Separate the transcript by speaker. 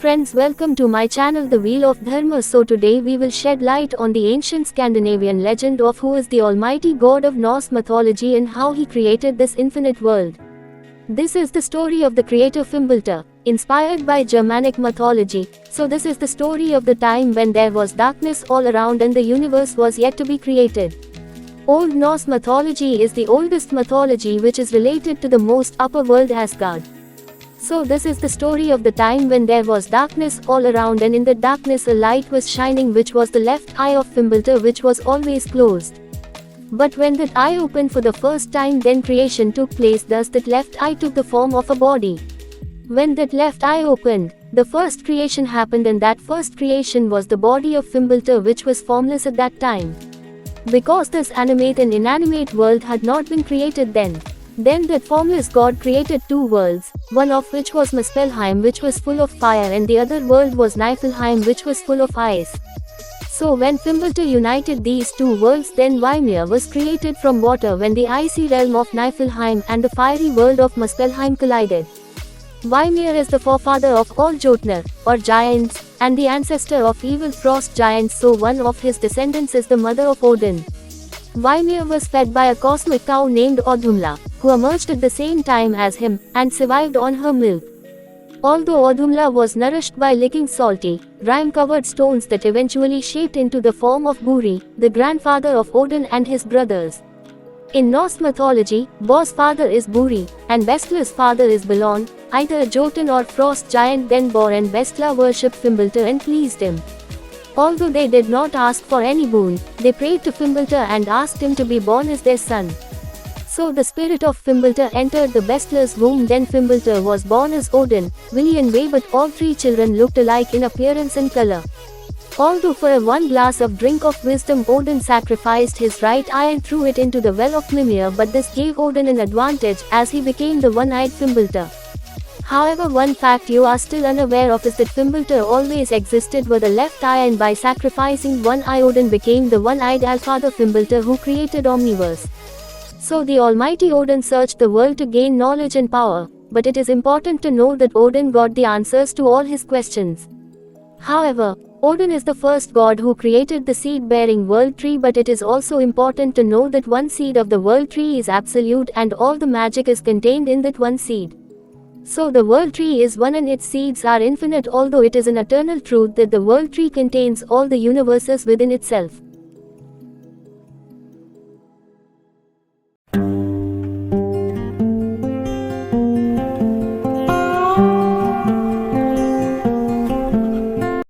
Speaker 1: friends, welcome to my channel The Wheel of Dharma. So today we will shed light on the ancient Scandinavian legend of who is the almighty god of Norse mythology and how he created this infinite world. This is the story of the creator Fimbulta, inspired by Germanic mythology. So this is the story of the time when there was darkness all around and the universe was yet to be created. Old Norse mythology is the oldest mythology which is related to the most upper world Asgard. So this is the story of the time when there was darkness all around and in the darkness a light was shining, which was the left eye of Fimbulta, which was always closed. But when that eye opened for the first time, then creation took place, thus that left eye took the form of a body. When that left eye opened, the first creation happened, and that first creation was the body of Fimbulta, which was formless at that time. Because this animate and inanimate world had not been created then. Then that formless god created two worlds, one of which was Muspelheim, which was full of fire, and the other world was Niflheim, which was full of ice. So when Fimbulta united these two worlds, then Vimir was created from water when the icy realm of Niflheim and the fiery world of Muspelheim collided. Vimir is the forefather of all Jotnar, or giants, and the ancestor of evil frost giants, so one of his descendants is the mother of Odin. Vimir was fed by a cosmic cow named Audhumla, who emerged at the same time as him, and survived on her milk. Although Audhumla was nourished by licking salty, rime-covered stones that eventually shaped into the form of Buri, the grandfather of Odin and his brothers. In Norse mythology, Bor's father is Buri, and Bestla's father is Balon, either a Jotun or frost giant. Then Bor and Bestla worshipped Fimbulta and pleased him. Although they did not ask for any boon, they prayed to Fimbulta and asked him to be born as their son. So the spirit of Fimbulta entered the Bestla's womb. Then Fimbulta was born as Odin, Vili and Ve, but all three children looked alike in appearance and color. Although for one glass of drink of wisdom Odin sacrificed his right eye and threw it into the well of Mimir, but this gave Odin an advantage as he became the one-eyed Fimbulta. However, one fact you are still unaware of is that Fimbulta always existed with a left eye, and by sacrificing one eye Odin became the one-eyed Allfather Fimbulta who created Omniverse. So the almighty Odin searched the world to gain knowledge and power, but it is important to know that Odin got the answers to all his questions. However, Odin is the first god who created the seed-bearing world tree, but it is also important to know that one seed of the world tree is absolute and all the magic is contained in that one seed. So the world tree is one and its seeds are infinite, although it is an eternal truth that the world tree contains all the universes within itself.